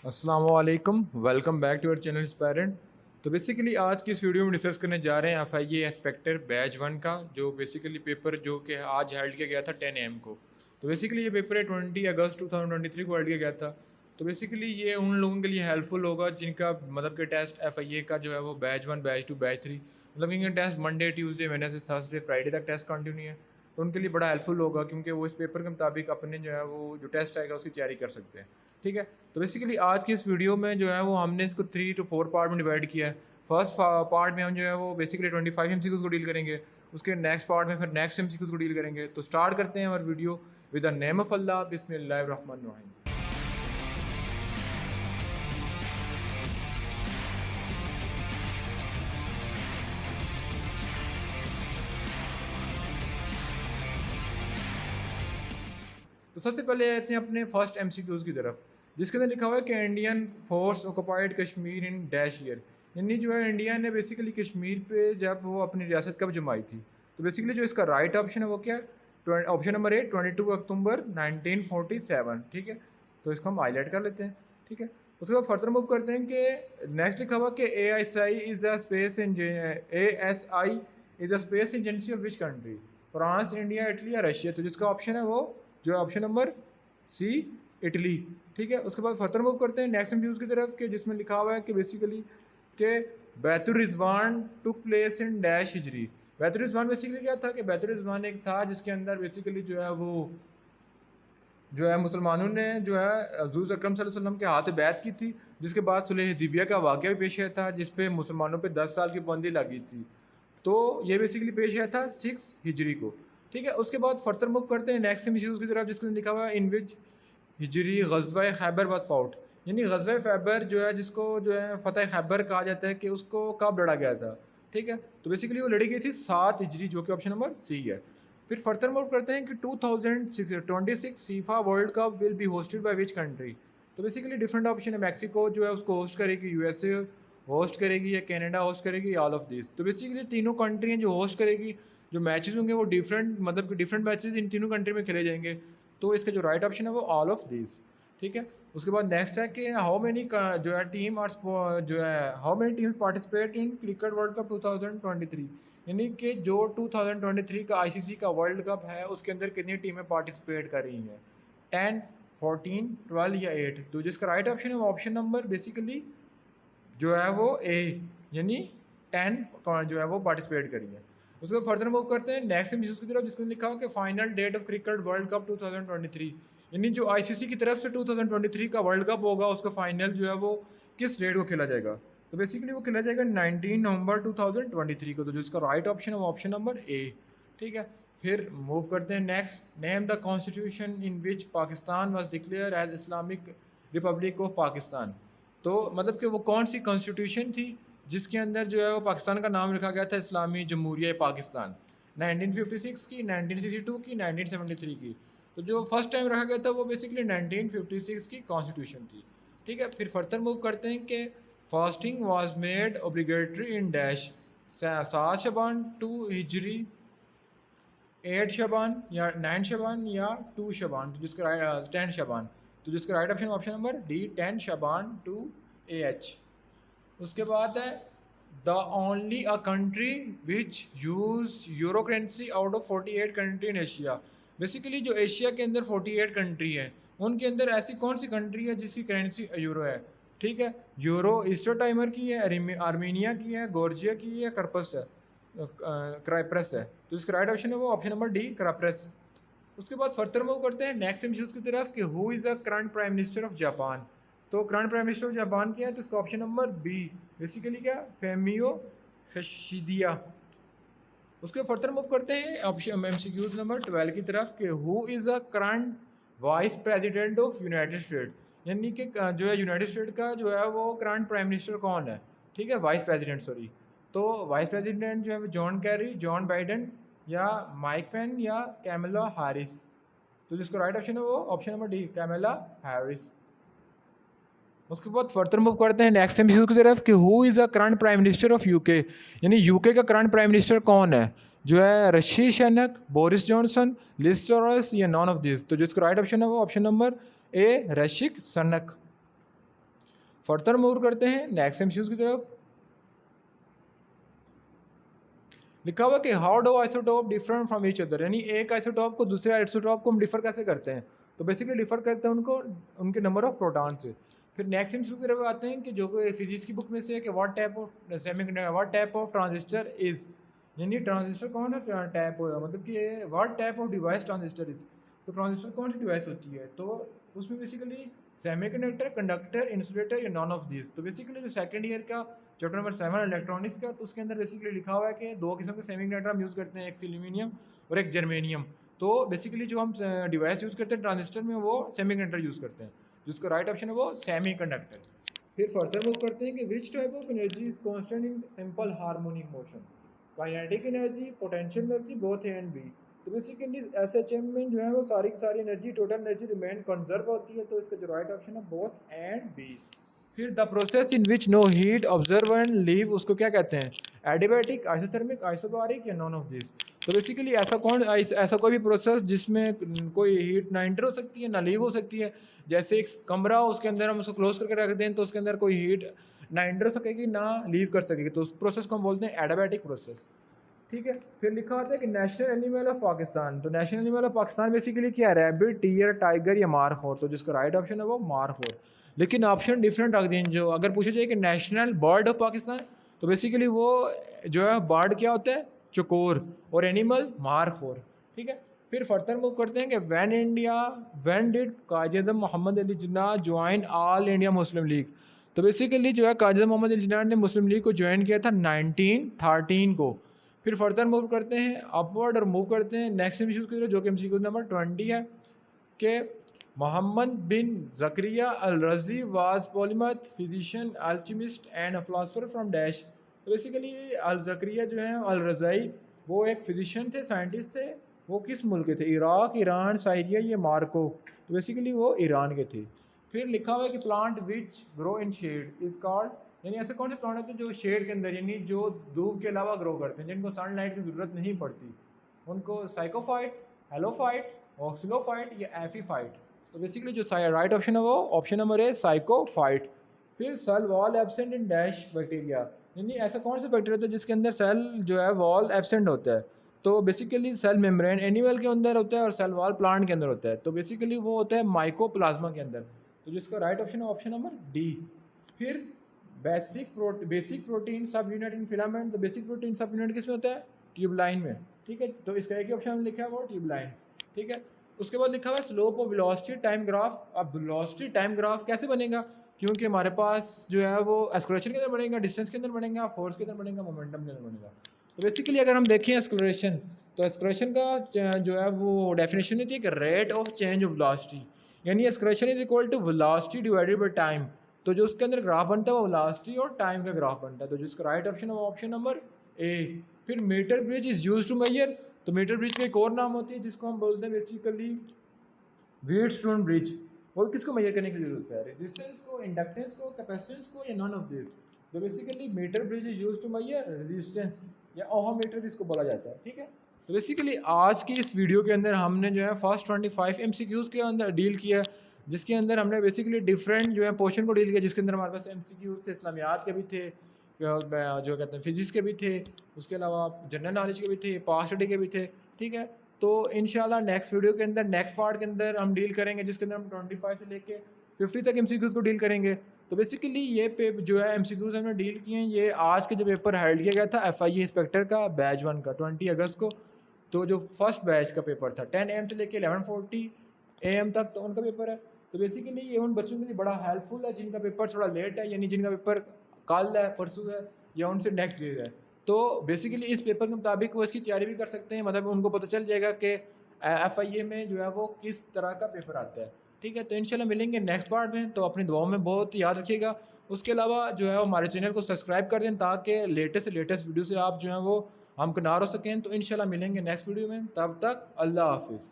अस्सलामुअलैकुम, welcome back to our channel Inspirant. तो basically आज की इस वीडियो में डिस्कस करने जा रहे हैं एफआईए इंस्पेक्टर बैच 1 का, जो बेसिकली पेपर जो कि आज हेल्ड किया गया था 10 AM को। तो बेसिकली ये पेपर है 20 अगस्त 2023 को हेल्ड किया गया था। तो बेसिकली ये उन लोगों के लिए हेल्पफुल होगा जिनका मतलब कि टेस्ट एफआईए का जो है वो बैच 1, बैच 2, बैच 3 मतलब इनका test Monday, Tuesday, Wednesday, Thursday, Friday तक टेस्ट कंटिन्यू है। तो उनके लिए बड़ा हेल्पफुल होगा क्योंकि वो इस पेपर के मुताबिक अपने जो है वो जो टेस्ट आएगा उसकी तैयारी कर सकते हैं। ठीक है। तो बेसिकली आज की इस वीडियो में जो है वो हमने इसको 3 to 4 पार्ट में डिवाइड किया है। फर्स्ट पार्ट में हम जो है वो बेसिकली 25 MCQs को डील करेंगे। उसके नेक्स्ट पार्ट में फिर नेक्स्ट MCQs को डील करेंगे। तो स्टार्ट करते हैं हमारी video with the name of अल्लाह, बिस्मिल्लाहिर रहमानिर रहीम। तो सबसे पहले आते हैं अपने फर्स्ट MCQs की तरफ, जिसके अंदर लिखा हुआ है कि Indian force occupied Kashmir in dash year. यानी जो है इंडिया ने बेसिकली कश्मीर पे जब वो अपनी रियासत कब जमाई थी। तो बेसिकली जो इसका राइट ऑप्शन है वो क्या है, ऑप्शन नंबर ए 22 अक्टूबर 1947। ठीक है। तो इसको हम हाईलाइट कर लेते हैं। ठीक है। उसके बाद फर्दर मूव करते हैं कि नेक्स्ट लिखा हुआ कि ASI is the space ASI is the space agency of which country, France, India, Italy या रशिया। तो जिसका ऑप्शन है वो जो है ऑप्शन नंबर सी, इटली। ठीक है। उसके बाद फर्दर मूव करते हैं नेक्स्ट एमसीक्यूज की तरफ कि जिसमें लिखा हुआ है कि बेसिकली कि बैतुर रिजवान टुक प्लेस इन डैश हिजरी। बैतुर रिजवान बेसिकली क्या था कि बैतुर रिजवान एक था जिसके अंदर बेसिकली जो है वो जो है मुसलमानों ने जो है हज़ूर अकरम सल्लल्लाहु अलैहि वसल्लम के हाथ बैत की थी, जिसके बाद सुलह हुदैबिया का वाक़या भी पेश आया था जिस पे मुसलमानों पे 10 साल की पाबंदी लगी थी। तो ये बेसिकली पेश आया था 6 हिजरी को। ठीक है। उसके बाद फर्दर मूव करते हैं नेक्स्ट इश्यूज़ की तरफ, जिसके अंदर लिखा हुआ है इन विच हिजरी ग़ज़वा खैबर वाज फाउट। यानी ग़ज़वा खैबर जो है जिसको जो है फ़तह खैबर कहा जाता है कि उसको कब लड़ा गया था। ठीक है। तो बेसिकली वो लड़ी गई थी 7 हिजरी, जो कि ऑप्शन नंबर सी है। फिर फर्दर मूव करते हैं कि 2026 FIFA world cup will be hosted by which country. तो बेसिकली डिफरेंट ऑप्शन है, मैक्सिको जो है उसको होस्ट करेगी, यूएसए होस्ट करेगी या कनाडा होस्ट करेगी, ऑल ऑफ दिस। तो बेसिकली तीनों कंट्री हैं जो होस्ट करेगी। जो मैचेस होंगे वो डिफरेंट मतलब कि डिफरेंट मैचेस इन तीनों कंट्री में खेले जाएंगे। तो इसका जो राइट ऑप्शन है वो ऑल ऑफ दिस। ठीक है। उसके बाद नेक्स्ट है कि हाउ मेनी जो है टीम और जो है how many teams participate in cricket world cup 2023। यानी कि जो 2023 का आईसीसी का वर्ल्ड कप है उसके अंदर कितनी टीमें पार्टिसिपेट कर रही हैं, 10, 14, 12 या 8। तो जिसका राइट ऑप्शन है वो ऑप्शन नंबर बेसिकली जो है वो ए, यानी 10 जो है वो पार्टिसिपेट करी है। उसको फर्दर मूव करते हैं नेक्स्ट इश्यूज की तरफ, जिसमें लिखा हो कि final date of cricket world cup 2023। यानी जो आईसीसी की तरफ से 2023 का वर्ल्ड कप होगा उसका फाइनल जो है वो किस डेट को खेला जाएगा। तो बेसिकली वो खेला जाएगा 19 नवंबर 2023 को। तो जिसका राइट ऑप्शन है वो ऑप्शन नंबर ए। ठीक है। फिर मूव करते हैं next, name the constitution in which Pakistan was declared as Islamic republic of Pakistan. तो मतलब कि वो कौन सी कॉन्स्टिट्यूशन थी जिसके अंदर जो है वो पाकिस्तान का नाम रखा गया था इस्लामी जमहूरिया पाकिस्तान, 1956 की, 1962 की, 1973 की। तो जो फर्स्ट टाइम रखा गया था वो बेसिकली 1956 की कॉन्स्टिट्यूशन थी। ठीक है। फिर फर्दर मूव करते हैं कि fasting was made obligatory in dash, 7 Shaban, 2 हिजरी, 8 शबान या 9 शबान या 2 शबान। तो जिसका 10 शबान। तो जिसका right option option number D, 10 Shaban to AH। उसके बाद है the only a country which use euro currency out of 48 country in Asia. Basically जो एशिया के अंदर 48 कंट्री हैं उनके अंदर ऐसी कौन सी कंट्री है जिसकी करेंसी यूरो है। ठीक है। यूरो ईस्टर टाइमर की है, आर्मीनिया की है, जॉर्जिया की है, करपस है, क्राइप्रस है। तो इसका राइट ऑप्शन है वो ऑप्शन नंबर डी, क्राइप्रस। उसके बाद फर्दर मूव करते हैं नेक्स्ट इश्यूज की तरफ कि who is the current prime minister of Japan. तो current prime minister of Japan क्या है, तो इसका ऑप्शन नंबर बी बेसिकली क्या, फेमियो खिशिदिया। उसके फर्दर मूव करते हैं ऑप्शन एमसीक्यूज नंबर 12 की तरफ कि who is the current vice president of United state. यानी कि जो है यूनाइटेड स्टेट का जो है वो करंट प्राइम मिनिस्टर कौन है। ठीक है। Vice president sorry. तो वाइस प्रेसिडेंट जो है जॉन कैरी, जॉन बाइडन या माइक पेन या कैमला हैरिस। तो जिसका राइट ऑप्शन है वो option number D, Kamala Harris. उसके बाद फर्दर मूव करते हैं नेक्स्ट एमसीक्यू की तरफ कि who is the current prime minister of UK. यानी यूके का करंट प्राइम मिनिस्टर कौन है, जो है Rishi Sunak, Boris Johnson, Liz Truss या नॉन ऑफ दिस। तो जिसका राइट ऑप्शन है वो option number A, Rishi Sunak. Further move करते हैं नेक्स्ट एमसीक्यूज की तरफ। लिखा हुआ कि how do isotope different from each other, यानी एक आइसोटोप को दूसरे आइसोटोप को हम डिफर कैसे करते हैं। तो बेसिकली डिफर करते हैं उनको उनके नंबर ऑफ प्रोटॉन से। फिर नेक्स्ट एमसीक्यू की तरफ आते हैं कि जो कि फिजिक्स की बुक में से है कि what type of transistor is, यानी ट्रांजिस्टर कौन सा टाइप होगा, मतलब कि what type of device transistor is. तो ट्रांजिस्टर कौन सी डिवाइस होती है, तो उसमें बेसिकली सेमीकंडक्टर, कंडक्टर, इंसुलेटर या नॉन ऑफ दिस। तो बेसिकली जो सेकंड ईयर का चैप्टर नंबर 7 इलेक्ट्रॉनिक्स का, तो उसके अंदर बेसिकली लिखा हुआ है कि दो किस्म के सेमीकंडक्टर हम यूज़ करते हैं, एक सिल्यूमिनियम और एक जर्मेनियम। तो बेसिकली जो हम डिवाइस यूज़ करते हैं ट्रांजिस्टर में वो सेमीकंडक्टर यूज़ करते हैं, जिसका राइट ऑप्शन है वो सेमीकंडक्टर। फिर फर्दर मूव करते हैं कि which type of energy is constant in simple harmonic motion. Kinetic energy, potential energy, both A and B. तो बेसिकली एसएचएम में जो है वो सारी की सारी energy, total energy remain conserve होती है, तो इसका जो राइट ऑप्शन है बोथ एंड बी। फिर the process in which no heat observe and leave, उसको क्या कहते हैं, एडियाबैटिक, आइसोथर्मिक, आइसोबारिक या नॉन ऑफ दिस। तो बेसिकली ऐसा कोई भी प्रोसेस जिसमें कोई हीट ना इंटर हो सकती है ना लीव हो सकती है। जैसे एक कमरा हो, उसके अंदर हम उसको क्लोज करके रख दें तो उसके अंदर कोई हीट ना इंटर सकेगी ना लीव कर सकेगी, तो उस प्रोसेस को हम बोलते हैं एडियाबैटिक प्रोसेस। ठीक है। फिर लिखा होता है कि नेशनल एनिमल ऑफ पाकिस्तान। तो national animal of Pakistan basically क्या है, रैबिट, टीयर, टाइगर या मारखोर। तो जिसका राइट ऑप्शन है वो मारखोर। लेकिन ऑप्शन डिफरेंट रख दें, जो अगर पूछा जाए कि नेशनल बर्ड ऑफ पाकिस्तान, तो बेसिकली वो जो है बर्ड क्या होता है, चकोर, और एनिमल मारखोर। ठीक है। फिर फर्दर मूव करते हैं कि when did Quaid Mohammad Ali Jinnah join All India Muslim League. तो बेसिकली जो है कायद मोहम्मद अली जिन्ना ने मुस्लिम लीग को ज्वाइन किया था 1913 को। फिर फर्दर मूव करते हैं अपवर्ड और मूव करते हैं नेक्स्ट एमसीक्यू की तरफ, जो कि एमसीक्यू नंबर 20 है कि मोहम्मद बिन Zakariya al Razi was polymath, physician, alchemist and a philosopher from dash. तो बेसिकली अल जकरिया जो है अल रज़ाई, वो एक फिजिशियन थे, साइंटिस्ट थे। वो किस मुल्क के थे, इराक, ईरान, साइरिया या मार्को। तो बेसिकली वो ईरान के थे। फिर लिखा हुआ है कि plant which grow in shade is called, यानी ऐसे कौन से प्लांट होते हैं जो शेड के अंदर, यानी जो धूप के अलावा ग्रो करते हैं, जिनको सनलाइट की ज़रूरत नहीं पड़ती, उनको साइकोफाइट, हेलोफाइट, ऑक्सिलोफाइट या एफीफाइट। तो बेसिकली जो राइट ऑप्शन है वो ऑप्शन नंबर है साइकोफाइट। फिर cell wall absent in dash bacteria, यानी ऐसा कौन सा बैक्टीरिया होता है जिसके अंदर सेल जो है वॉल एब्सेंट होता है। तो बेसिकली सेल मेम्ब्रेन एनिमल के अंदर होता है और सेल वॉल प्लांट के अंदर होता है। तो बेसिकली वो होता है माइकोप्लाज्मा के अंदर। तो जिसका राइट ऑप्शन है ऑप्शन नंबर डी। फिर बेसिक प्रोटीन सब यूनिट इन फिलामेंट। तो बेसिक प्रोटीन सब यूनिट किस में होता है, ट्यूबलाइन में। ठीक है। तो इसका एक ही ऑप्शन लिखा है वो ट्यूबलाइन। ठीक है। उसके बाद लिखा हुआ है slope of velocity time graph. अब वेलोसिटी टाइम ग्राफ कैसे बनेगा, क्योंकि हमारे पास जो है वो एक्सलरेशन के अंदर बनेगा, डिस्टेंस के अंदर बनेगा, फोर्स के अंदर बनेगा, मोमेंटम के अंदर बनेगा। तो बेसिकली अगर हम देखें एक्सलरेशन, तो एक्सलरेशन का जो है वो डेफिनेशन होती है कि rate of change of velocity, यानी acceleration is equal to velocity divided by time. तो जो उसके अंदर ग्राफ बनता है वो वेलोसिटी और टाइम का ग्राफ बनता है। तो जिसका राइट ऑप्शन है वो ऑप्शन नंबर ए। फिर metre bridge is use to measure. तो मीटर ब्रिज का एक और नाम होती है जिसको हम बोलते हैं बेसिकली व्हीटस्टोन ब्रिज। वो किसको मेजर करने के लिए होता है, रेजिस्टेंस को, इंडक्टेंस को, कैपेसिटेंस को, या नॉन ऑफ दिस। तो basically meter bridge is use to measure resistance, या ओहममीटर इसको बोला जाता है। ठीक है। तो बेसिकली आज की इस वीडियो के अंदर हमने जो है फर्स्ट 25 एमसीक्यूज़ के अंदर डील किया, जिसके अंदर हमने बेसिकली डिफरेंट जो है पोर्शन को डील किया, जिसके अंदर हमारे पास एमसीक्यूज़ थे, इस्लामियात के भी थे, जो कहते हैं फिजिक्स के भी थे, उसके अलावा जनरल नॉलेज के भी थे, पास्ट स्टडी के भी थे। ठीक है। तो इंशाल्लाह नेक्स्ट वीडियो के अंदर, नेक्स्ट पार्ट के अंदर हम डील करेंगे, जिसके अंदर हम 25 से लेके 50 तक एमसीक्यूज़ को डील करेंगे। तो बेसिकली ये जो है एमसीक्यूज़ हमने डील किए हैं, ये आज के जो पेपर हेल्ड किया गया था FIE इंस्पेक्टर का बैच 1 का 20 अगस्त को। तो जो फर्स्ट बैच का पेपर था 10 AM से लेके 11:40 AM तक, तो उनका पेपर है। तो बेसिकली ये उन बच्चों के लिए बड़ा हेल्पफुल है जिनका पेपर थोड़ा लेट है, यानी जिनका पेपर कल है, परसों है, या उनसे नेक्स्ट डे है। तो बेसिकली इस पेपर के मुताबिक वो इसकी तैयारी भी कर सकते हैं, मतलब उनको पता चल जाएगा कि FIA में जो है वो किस तरह का पेपर आता है। ठीक है। तो इंशाल्लाह मिलेंगे नेक्स्ट पार्ट में, तो अपनी दुआओं में बहुत याद रखिएगा। उसके अलावा जो है हमारे चैनल को सब्सक्राइब कर दें, ताकि लेटेस्ट से लेटेस्ट वीडियो से आप जो है वो हम किनार हो सकें। तो इंशाल्लाह मिलेंगे नेक्स्ट वीडियो में, तब तक अल्लाह हाफिज़।